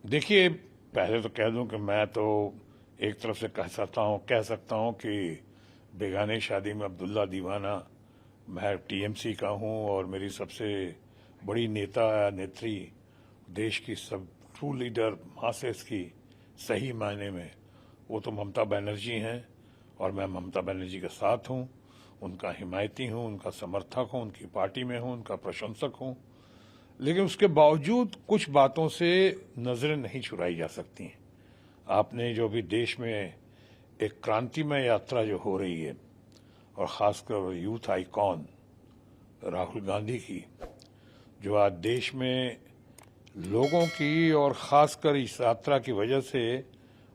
देखिए, पहले तो कह दूं कि मैं तो एक तरफ से कह सकता हूं कि बेगाने शादी में अब्दुल्ला दीवाना। मैं टीएमसी का हूं और मेरी सबसे बड़ी नेता नेत्री, देश की सब ट्रू लीडर मासेस की सही मायने में वो तो ममता बनर्जी हैं। और मैं ममता बनर्जी के साथ हूं, उनका हिमायती हूं, उनका समर्थक हूं, उनकी पार्टी में हूं, उनका प्रशंसक हूं। लेकिन उसके बावजूद कुछ बातों से नजरें नहीं चुराई जा सकती हैं। आपने जो भी देश में एक क्रांतिमय यात्रा जो हो रही है, और खासकर यूथ आइकॉन राहुल गांधी की, जो आज देश में लोगों की और खासकर इस यात्रा की वजह से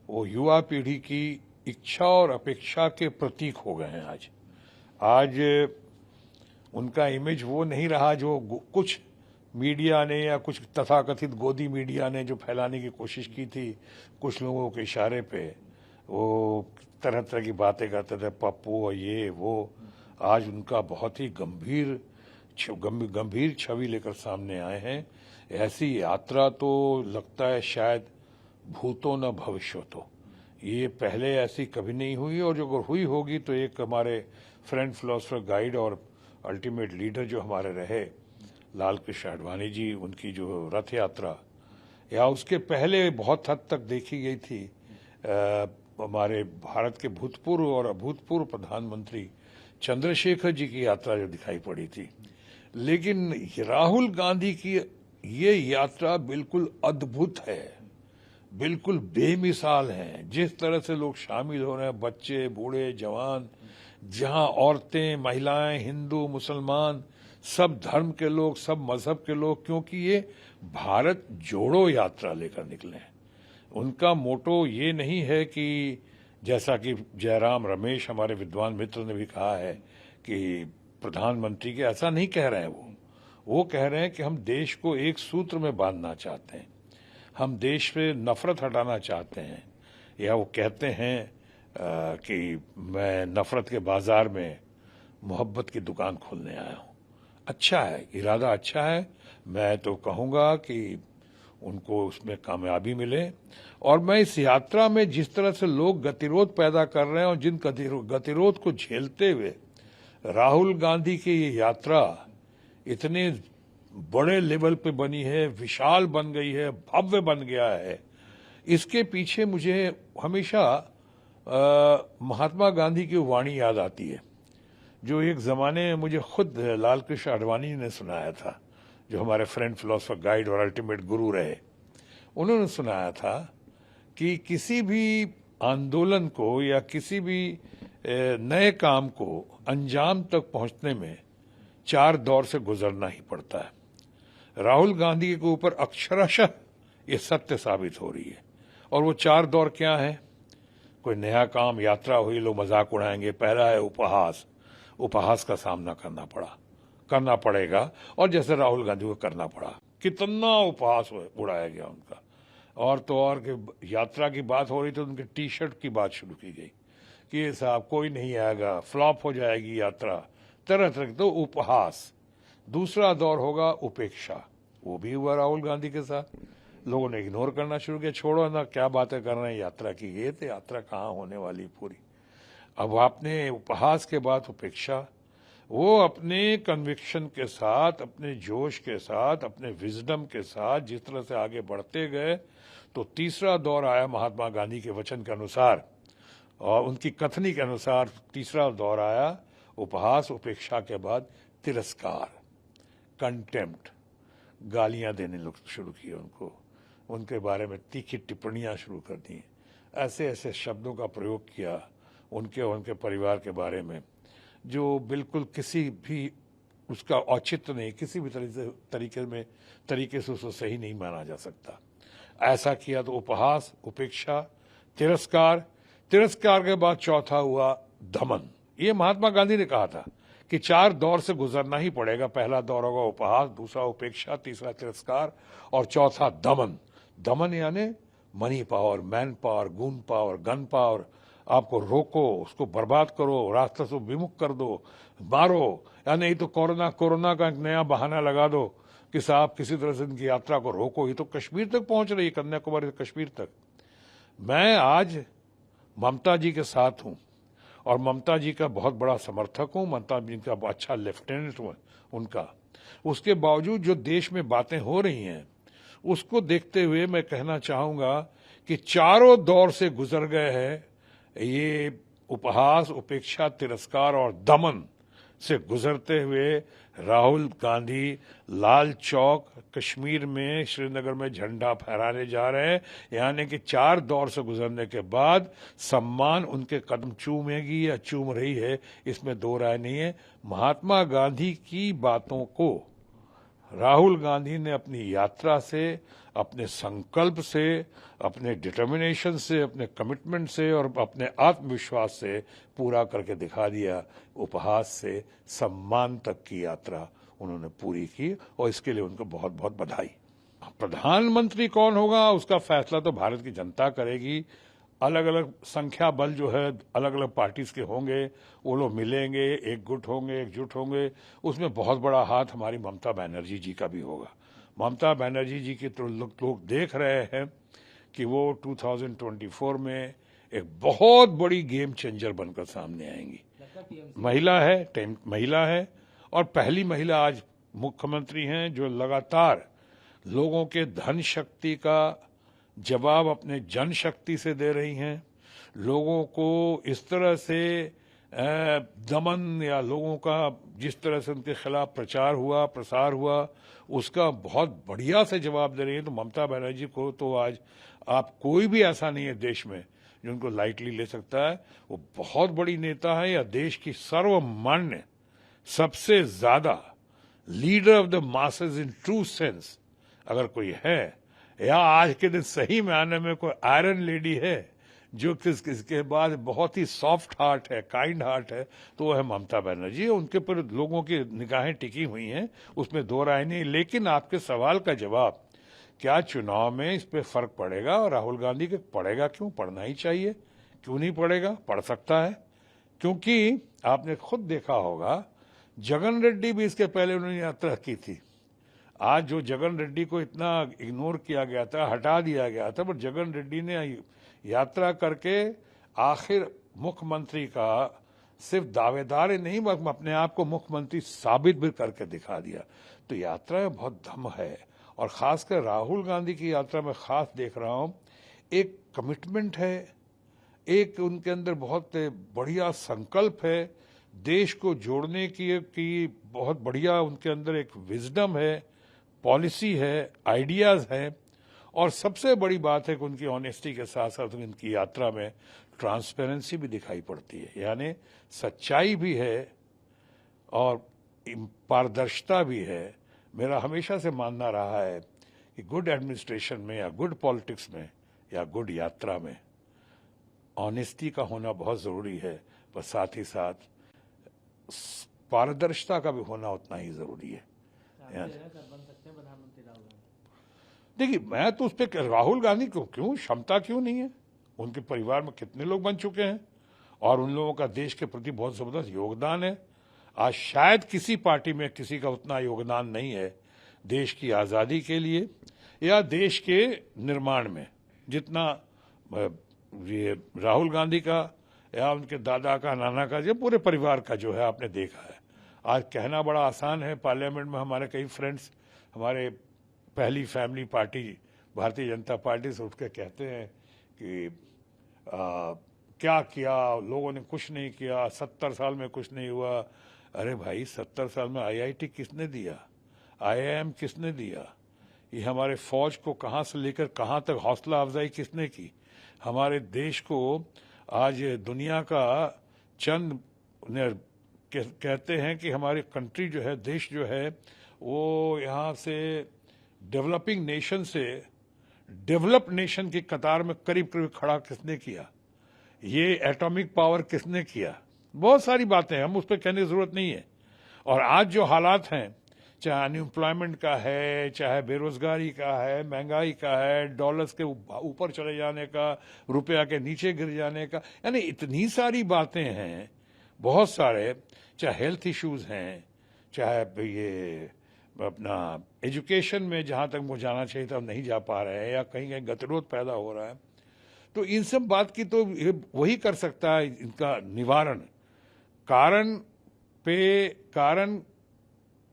वो युवा पीढ़ी की इच्छा और अपेक्षा के प्रतीक हो गए हैं। आज आज उनका इमेज वो नहीं रहा जो कुछ मीडिया ने या कुछ तथाकथित गोदी मीडिया ने जो फैलाने की कोशिश की थी। कुछ लोगों के इशारे पे वो तरह तरह की बातें करते थे, पप्पू और ये वो। आज उनका बहुत ही गंभीर छवि लेकर सामने आए हैं। ऐसी यात्रा तो लगता है शायद भूतो न भविष्यतो। ये पहले ऐसी कभी नहीं हुई, और जो अगर हुई होगी तो एक हमारे फ्रेंड फिलोसफर गाइड और अल्टीमेट लीडर जो हमारे रहे लाल कृष्ण आडवाणी जी, उनकी जो रथ यात्रा, या उसके पहले बहुत हद तक देखी गई थी हमारे भारत के भूतपूर्व और अभूतपूर्व प्रधानमंत्री चंद्रशेखर जी की यात्रा जो दिखाई पड़ी थी। लेकिन राहुल गांधी की ये यात्रा बिल्कुल अद्भुत है, बिल्कुल बेमिसाल है। जिस तरह से लोग शामिल हो रहे हैं, बच्चे, बूढ़े, जवान, जहां औरतें, महिलाएं, हिंदू, मुसलमान, सब धर्म के लोग, सब मजहब के लोग, क्योंकि ये भारत जोड़ो यात्रा लेकर निकले हैं। उनका मोटो ये नहीं है कि जैसा कि जयराम रमेश हमारे विद्वान मित्र ने भी कहा है कि प्रधानमंत्री के, ऐसा नहीं कह रहे हैं वो कह रहे हैं कि हम देश को एक सूत्र में बांधना चाहते हैं, हम देश पे नफरत हटाना चाहते हैं। या वो कहते हैं कि मैं नफरत के बाजार में मोहब्बत की दुकान खोलने आया हूं। अच्छा है, इरादा अच्छा है। मैं तो कहूंगा कि उनको उसमें कामयाबी मिले। और मैं इस यात्रा में जिस तरह से लोग गतिरोध पैदा कर रहे हैं और जिन गतिरोध को झेलते हुए राहुल गांधी की ये यात्रा इतने बड़े लेवल पे बनी है, विशाल बन गई है, भव्य बन गया है, इसके पीछे मुझे हमेशा महात्मा गांधी की वाणी याद आती है, जो एक जमाने में मुझे खुद लाल कृष्ण आडवाणी ने सुनाया था, जो हमारे फ्रेंड फिलोसफर गाइड और अल्टीमेट गुरु रहे। उन्होंने सुनाया था कि किसी भी आंदोलन को या किसी भी नए काम को अंजाम तक पहुंचने में 4 दौर से गुजरना ही पड़ता है। राहुल गांधी के ऊपर अक्षरशः ये सत्य साबित हो रही है। और वो 4 दौर क्या है? कोई नया काम, यात्रा हुई, लोग मजाक उड़ाएंगे। पहला है उपहास। उपहास का सामना करना पड़ेगा, और जैसे राहुल गांधी को करना पड़ा, कितना उपहास उड़ाया गया उनका। और तो और कि यात्रा की बात हो रही तो उनके टी शर्ट की बात शुरू की गई कि ये साहब कोई नहीं आएगा, फ्लॉप हो जाएगी यात्रा, तरह तरह। तो उपहास। दूसरा दौर होगा उपेक्षा। वो भी हुआ राहुल गांधी के साथ। लोगों ने इग्नोर करना शुरू किया, छोड़ो ना, क्या बातें कर रहे हैं यात्रा की, ये तो यात्रा कहाँ होने वाली पूरी। अब आपने उपहास के बाद उपेक्षा। वो अपने कन्विक्शन के साथ, अपने जोश के साथ, अपने विजडम के साथ जिस तरह से आगे बढ़ते गए, तो तीसरा दौर आया महात्मा गांधी के वचन के अनुसार और उनकी कथनी के अनुसार। तीसरा दौर आया उपहास, उपेक्षा के बाद तिरस्कार, कंटेम्प्ट, गालियां देने लोग शुरू किए उनको, उनके बारे में तीखी टिप्पणियां शुरू कर दी, ऐसे ऐसे शब्दों का प्रयोग किया उनके और उनके परिवार के बारे में, जो बिल्कुल किसी भी उसका औचित्य नहीं, किसी भी तरीके से उसको सही नहीं माना जा सकता। ऐसा किया तो उपहास, उपेक्षा, तिरस्कार। तिरस्कार के बाद चौथा हुआ दमन। ये महात्मा गांधी ने कहा था कि 4 दौर से गुजरना ही पड़ेगा। पहला दौर होगा उपहास, दूसरा उपेक्षा, तीसरा तिरस्कार और चौथा दमन। दमन यानी money power, man power, goon power, gun power. आपको रोको, उसको बर्बाद करो, रास्ते से विमुख कर दो, मारो, या नहीं तो कोरोना का एक नया बहाना लगा दो, कि साहब किसी तरह से इनकी यात्रा को रोको, ये तो कश्मीर तक पहुंच रही है, कन्याकुमारी से कश्मीर तक। मैं आज ममता जी के साथ हूं और ममता जी का बहुत बड़ा समर्थक हूं, ममता जी का अच्छा लेफ्टिनेंट हूं उनका। उसके बावजूद जो देश में बातें हो रही हैं उसको देखते हुए मैं कहना चाहूंगा कि चारों दौर से गुजर गए हैं ये उपहास, उपेक्षा, तिरस्कार और दमन से गुजरते हुए राहुल गांधी लाल चौक कश्मीर में, श्रीनगर में झंडा फहराने जा रहे हैं। यानी कि 4 दौर से गुजरने के बाद सम्मान उनके कदम चूमेगी या चूम रही है, इसमें दो राय नहीं है। महात्मा गांधी की बातों को राहुल गांधी ने अपनी यात्रा से, अपने संकल्प से, अपने डिटर्मिनेशन से, अपने कमिटमेंट से और अपने आत्मविश्वास से पूरा करके दिखा दिया। उपहास से सम्मान तक की यात्रा उन्होंने पूरी की और इसके लिए उनको बहुत बहुत बधाई। प्रधानमंत्री कौन होगा उसका फैसला तो भारत की जनता करेगी। अलग अलग संख्या बल जो है अलग अलग पार्टीज के होंगे, वो लोग मिलेंगे, एकजुट होंगे। उसमें बहुत बड़ा हाथ हमारी ममता बनर्जी जी का भी होगा। ममता बनर्जी जी की तो लोग देख रहे हैं कि वो 2024 में एक बहुत बड़ी गेम चेंजर बनकर सामने आएंगी। महिला है और पहली महिला आज मुख्यमंत्री हैं जो लगातार लोगों के धन शक्ति का जवाब अपने जनशक्ति से दे रही हैं। लोगों को इस तरह से दमन या लोगों का जिस तरह से उनके खिलाफ प्रचार हुआ, प्रसार हुआ, उसका बहुत बढ़िया से जवाब दे रही है। तो ममता बनर्जी को तो आज आप कोई भी ऐसा नहीं है देश में जो उनको लाइटली ले सकता है। वो बहुत बड़ी नेता है या देश की सर्वमान्य सबसे ज्यादा leader of the masses in true sense अगर कोई है, या आज के दिन सही मायने में कोई आयरन लेडी है जो किसके बाद बहुत ही सॉफ्ट हार्ट है, काइंड हार्ट है, तो वो है ममता बनर्जी। उनके पर लोगों की निगाहें टिकी हुई हैं, उसमें दो राय नहीं। लेकिन आपके सवाल का जवाब, क्या चुनाव में इस पे फर्क पड़ेगा? और राहुल गांधी के पड़ेगा क्यों? पड़ना ही चाहिए, क्यों नहीं पड़ेगा? पड़ सकता है, क्योंकि आपने खुद देखा होगा जगन रेड्डी भी इसके पहले उन्होंने यात्रा की थी। आज जो जगन रेड्डी को इतना इग्नोर किया गया था, हटा दिया गया था, पर जगन रेड्डी ने यात्रा करके आखिर मुख्यमंत्री का सिर्फ दावेदार ही नहीं, अपने आप को मुख्यमंत्री साबित भी करके दिखा दिया। तो यात्रा में बहुत दम है और खासकर राहुल गांधी की यात्रा में खास देख रहा हूं, एक कमिटमेंट है, एक उनके अंदर बहुत बढ़िया संकल्प है, देश को जोड़ने की बहुत बढ़िया उनके अंदर एक विजडम है, पॉलिसी है, आइडियाज हैं। और सबसे बड़ी बात है कि उनकी ऑनेस्टी के साथ साथ उनकी यात्रा में ट्रांसपेरेंसी भी दिखाई पड़ती है, यानी सच्चाई भी है और पारदर्शिता भी है। मेरा हमेशा से मानना रहा है कि गुड एडमिनिस्ट्रेशन में या गुड पॉलिटिक्स में या गुड यात्रा में ऑनेस्टी का होना बहुत जरूरी है, पर साथ ही साथ पारदर्शिता का भी होना उतना ही जरूरी है। देखिए, मैं तो उस पर राहुल गांधी को क्यों, क्षमता क्यों नहीं है? उनके परिवार में कितने लोग बन चुके हैं और उन लोगों का देश के प्रति बहुत जबरदस्त योगदान है। आज शायद किसी पार्टी में किसी का उतना योगदान नहीं है देश की आजादी के लिए या देश के निर्माण में, जितना ये राहुल गांधी का या उनके दादा का, नाना का, या पूरे परिवार का जो है आपने देखा है। आज कहना बड़ा आसान है, पार्लियामेंट में हमारे कई फ्रेंड्स हमारे पहली family party Bharatiya Janata party से उठ के कहते हैं कि क्या किया लोगों ने? कुछ नहीं किया, 70 साल में कुछ नहीं हुआ। अरे भाई, 70 साल में IIT किसने दिया? IIM किसने दिया? ये हमारे फौज को कहां से लेकर कहां तक हौसला अफजाई किसने की? हमारे देश को आज दुनिया का चंद कहते हैं कि हमारी कंट्री जो है, देश जो है, वो यहाँ से डेवलपिंग नेशन से डेवलप नेशन की कतार में करीब करीब खड़ा किसने किया? ये एटॉमिक पावर किसने किया? बहुत सारी बातें, हम उस पर कहने की जरूरत नहीं है। और आज जो हालात हैं, चाहे अनएम्प्लॉयमेंट का है, चाहे बेरोजगारी का है, महंगाई का है, डॉलर्स के ऊपर चले जाने का, रुपया के नीचे गिर जाने का, यानी इतनी सारी बातें हैं, बहुत सारे, चाहे हेल्थ इश्यूज हैं, चाहे ये अपना एजुकेशन में जहाँ तक वो जाना चाहिए था नहीं जा पा रहे हैं, या कहीं कहीं गतिरोध पैदा हो रहा है, तो इन सब बात की तो ये वही कर सकता है इनका निवारण। कारण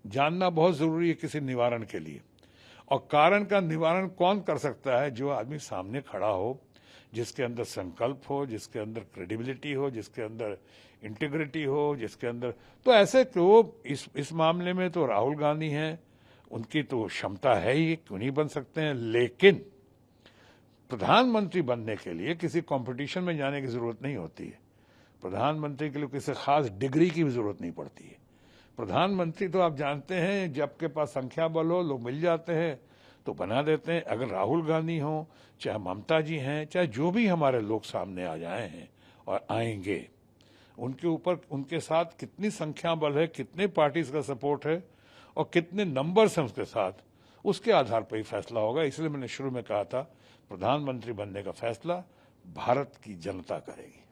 जानना बहुत जरूरी है किसी निवारण के लिए, और कारण का निवारण कौन कर सकता है? जो आदमी सामने खड़ा हो, जिसके अंदर संकल्प हो, जिसके अंदर क्रेडिबिलिटी हो, जिसके अंदर इंटीग्रिटी हो, जिसके अंदर, तो ऐसे तो इस मामले में तो राहुल गांधी हैं, उनकी तो क्षमता है ही, क्यों नहीं बन सकते हैं। लेकिन प्रधानमंत्री बनने के लिए किसी कंपटीशन में जाने की जरूरत नहीं होती है। प्रधानमंत्री के लिए किसी खास डिग्री की भी जरूरत नहीं पड़ती है। प्रधानमंत्री तो आप जानते हैं, जब आपके पास संख्या बल हो, लोग मिल जाते हैं तो बना देते हैं। अगर राहुल गांधी हो, चाहे ममता जी हैं, चाहे जो भी हमारे लोग सामने आ जाए हैं और आएंगे, उनके ऊपर, उनके साथ कितनी संख्या बल है, कितने पार्टीज का सपोर्ट है और कितने नंबर्स हैं उसके साथ, उसके आधार पर ही फैसला होगा। इसलिए मैंने शुरू में कहा था, प्रधानमंत्री बनने का फैसला भारत की जनता करेगी।